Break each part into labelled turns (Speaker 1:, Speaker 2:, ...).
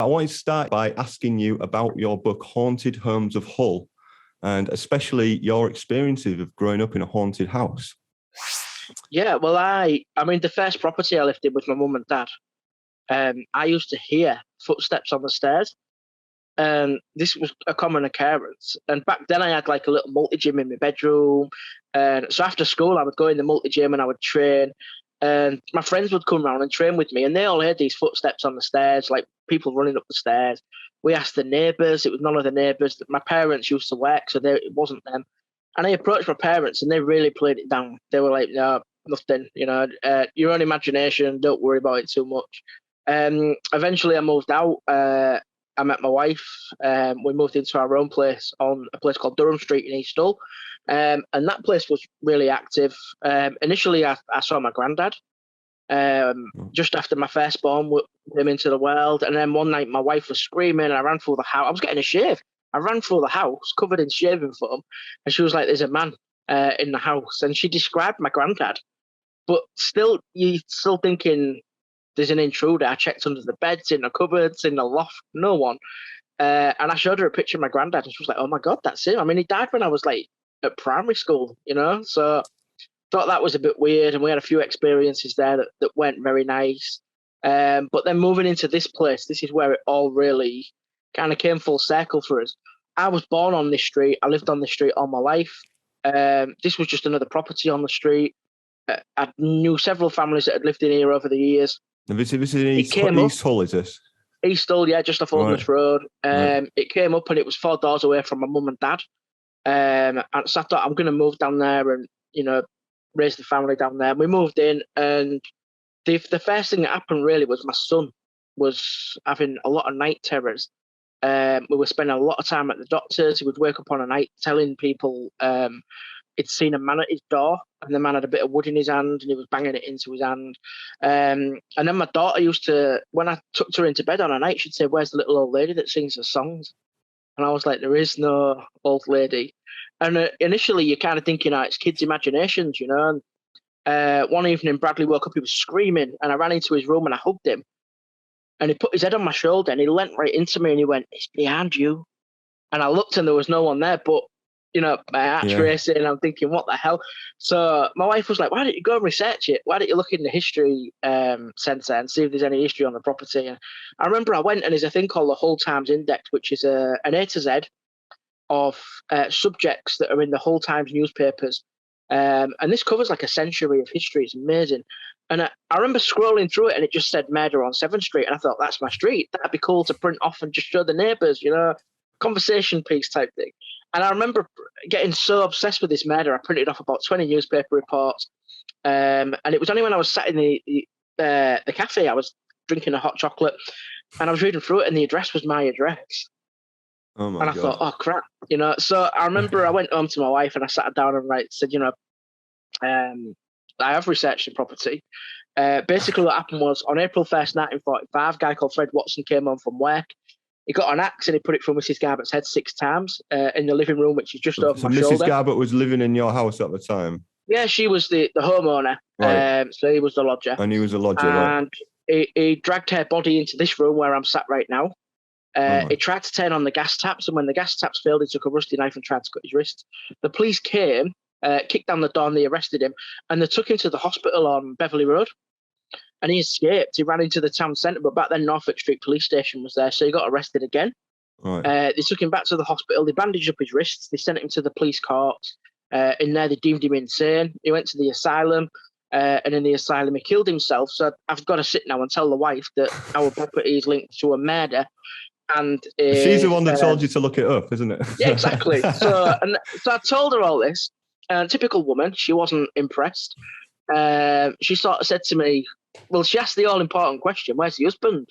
Speaker 1: I wanted to start by asking you about your book, Haunted Homes of Hull, and especially your experiences of growing up in a haunted house.
Speaker 2: Yeah, well, I mean, the first property I lived in was my mum and dad. I used to hear footsteps on the stairs. This was a common occurrence. And back then I had like a little multi-gym in my bedroom. And so after school, I would go in the multi-gym and I would train. And my friends would come around and train with me. And they all heard these footsteps on the stairs, like people running up the stairs. We asked the neighbours. It was none of the neighbours. My parents used to work, so it wasn't them. And I approached my parents and they really played it down. They were like, no, nothing, your own imagination. Don't worry about it too much. Eventually I moved out. I met my wife. We moved into our own place on a place called Durham Street in East Hull. And that place was really active. Initially, I saw my granddad just after my firstborn came into the world. And then one night, my wife was screaming, and I ran through the house. I was getting a shave. I ran through the house covered in shaving foam. And she was like, there's a man in the house. And she described my granddad. But still, you're still thinking, there's an intruder. I checked under the beds, in the cupboards, in the loft, no one. And I showed her a picture of my granddad, and she was like, oh my God, that's him. I mean, he died when I was like at primary school, so thought that was a bit weird. And we had a few experiences there that weren't very nice. But then moving into this place, this is where it all really kind of came full circle for us. I was born on this street. I lived on this street all my life. This was just another property on the street. I knew several families that had lived in here over the years.
Speaker 1: This is in East Hull, is this?
Speaker 2: East Hull, yeah, just off Oldness Road. It came up and it was 4 doors away from my mum and dad. And so I thought, I'm going to move down there and, raise the family down there. We moved in, and the first thing that happened really was my son was having a lot of night terrors. We were spending a lot of time at the doctor's. He would wake up on a night telling people he'd seen a man at his door, and the man had a bit of wood in his hand and he was banging it into his hand. And then my daughter used to, when I tucked her into bed on a night, she'd say, where's the little old lady that sings the songs? And I was like, there is no old lady. And initially you're kind of thinking, it's kids' imaginations, And one evening Bradley woke up, he was screaming, and I ran into his room and I hugged him. And he put his head on my shoulder and he leant right into me and he went, it's behind you. And I looked and there was no one there, but my heart's racing and I'm thinking, what the hell? So my wife was like, why don't you go and research it? Why don't you look in the history centre and see if there's any history on the property? And I remember I went, and there's a thing called the Hull Times Index, which is an A to Z of subjects that are in the Hull Times newspapers. And this covers like a century of history. It's amazing. And I remember scrolling through it and it just said murder on 7th Street. And I thought, that's my street. That'd be cool to print off and just show the neighbours, conversation piece type thing. And I remember getting so obsessed with this murder, I printed off about 20 newspaper reports. And it was only when I was sat in the cafe, I was drinking a hot chocolate, and I was reading through it, and the address was my address.
Speaker 1: Oh my
Speaker 2: God. And I thought, oh crap, So I remember I went home to my wife and I sat her down and said, I have researched the property. Basically what happened was, on April 1st, 1945, a guy called Fred Watson came home from work. He got an axe and he put it through Mrs. Garbutt's head 6 times in the living room, which is just over my shoulder.
Speaker 1: So Mrs. Garbutt was living in your house at the time?
Speaker 2: Yeah, she was the homeowner. Right. So he was the lodger.
Speaker 1: And he was a lodger,
Speaker 2: and he dragged her body into this room where I'm sat right now. He tried to turn on the gas taps, and when the gas taps failed, he took a rusty knife and tried to cut his wrist. The police came, kicked down the door, and they arrested him, and they took him to the hospital on Beverley Road. And he escaped. He ran into the town centre, but back then Norfolk Street Police Station was there, so he got arrested again.
Speaker 1: Right.
Speaker 2: They took him back to the hospital. They bandaged up his wrists. They sent him to the police courts. In there, they deemed him insane. He went to the asylum, and in the asylum, he killed himself. So I've got to sit now and tell the wife that our property is linked to a murder. And
Speaker 1: she's the one that told you to look it up, isn't it?
Speaker 2: Yeah, exactly. So I told her all this. Typical woman, she wasn't impressed. She sort of said to me, well, she asked the all-important question, where's the husband?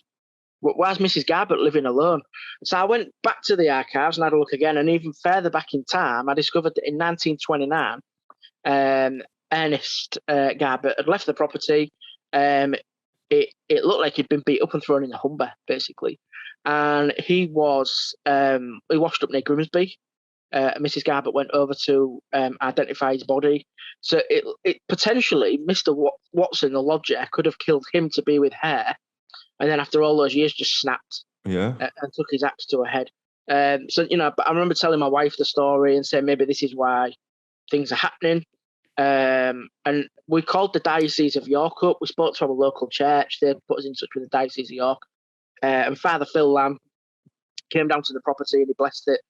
Speaker 2: Where's Mrs. Garbutt living alone? So I went back to the archives and had a look again, and even further back in time, I discovered that in 1929, Ernest Garbutt had left the property. It looked like he'd been beat up and thrown in a Humber, basically. And he washed up near Grimsby. Mrs. Garbutt went over to identify his body. So it potentially, Mr. Watson, the lodger, could have killed him to be with her, and then after all those years just snapped and took his axe to her head. So, but I remember telling my wife the story and saying maybe this is why things are happening. And we called the Diocese of York up. We spoke to our local church. They put us in touch with the Diocese of York. And Father Phil Lamb came down to the property and he blessed it.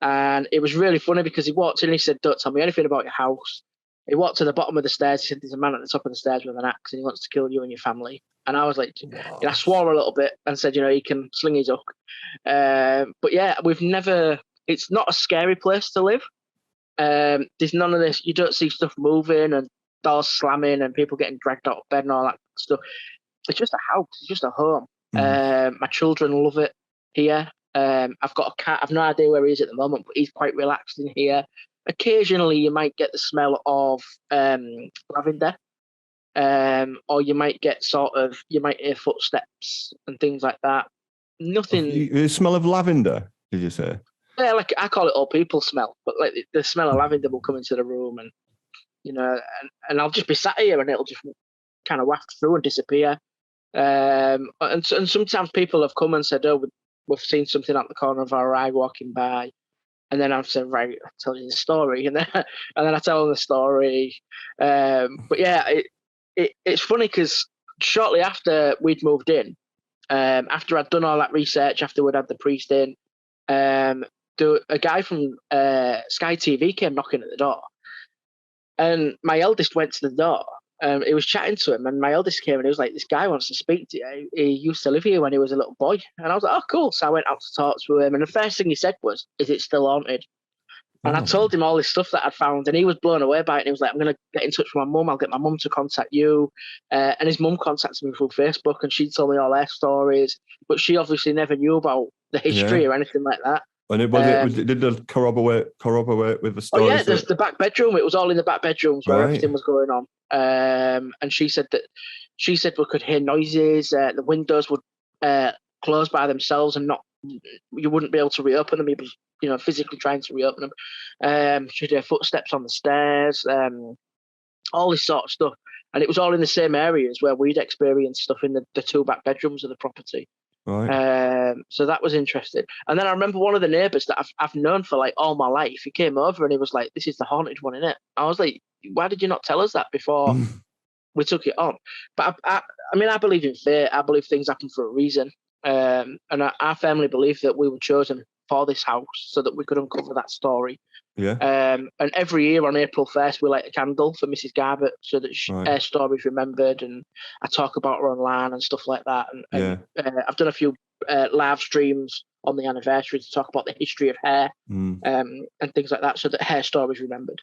Speaker 2: And it was really funny because he walked in and he said, "Don't tell me anything about your house." He walked to the bottom of the stairs. He said, "There's a man at the top of the stairs with an axe and he wants to kill you and your family." And I was like, I swore a little bit and said, he can sling his hook. But yeah, it's not a scary place to live. There's none of this. You don't see stuff moving and doors slamming and people getting dragged out of bed and all that stuff. It's just a house. It's just a home. My children love it here. I've got a cat. I've no idea where he is at the moment, but he's quite relaxed in here. Occasionally, you might get the smell of lavender, or you might get you might hear footsteps and things like that. Nothing.
Speaker 1: The smell of lavender, did you say?
Speaker 2: Yeah, like I call it old people smell, but like the smell of lavender will come into the room, and and I'll just be sat here, and it'll just kind of waft through and disappear. And sometimes people have come and said, "Oh, we've seen something out the corner of our eye walking by," and then I've said, "Right, I'll tell you the story," and then I tell them the story. But yeah, it's funny because shortly after we'd moved in, after I'd done all that research, after we'd had the priest in, a guy from Sky TV came knocking at the door, and my eldest went to the door. He was chatting to him, and my eldest came and he was like, "This guy wants to speak to you. He used to live here when he was a little boy." And I was like, "Oh, cool." So I went out to talk to him, and the first thing he said was, "Is it still haunted?" And I told him all this stuff that I'd found, and he was blown away by it. And he was like, "I'm going to get in touch with my mum. I'll get my mum to contact you." And his mum contacted me through Facebook, and she told me all their stories, but she obviously never knew about the history or anything like that.
Speaker 1: And did it corroborate with the story?
Speaker 2: Oh yeah, there's the back bedroom. It was all in the back bedrooms where everything was going on. And she said we could hear noises. The windows would close by themselves, and you wouldn't be able to reopen them. He was, physically trying to reopen them. She'd hear footsteps on the stairs. All this sort of stuff, and it was all in the same areas where we'd experienced stuff in the two back bedrooms of the property.
Speaker 1: Right.
Speaker 2: So that was interesting. And then I remember one of the neighbours that I've known for like all my life. He came over and he was like, "This is the haunted one, isn't it?" I was like, "Why did you not tell us that before we took it on?" But I believe in fate. I believe things happen for a reason. And our family believed that we were chosen for this house so that we could uncover that story.
Speaker 1: Yeah.
Speaker 2: And every year on April 1st, we light a candle for Mrs. Garbutt so that her story's remembered, and I talk about her online and stuff like that. And I've done a few live streams on the anniversary to talk about the history of hair and things like that so that her story's remembered.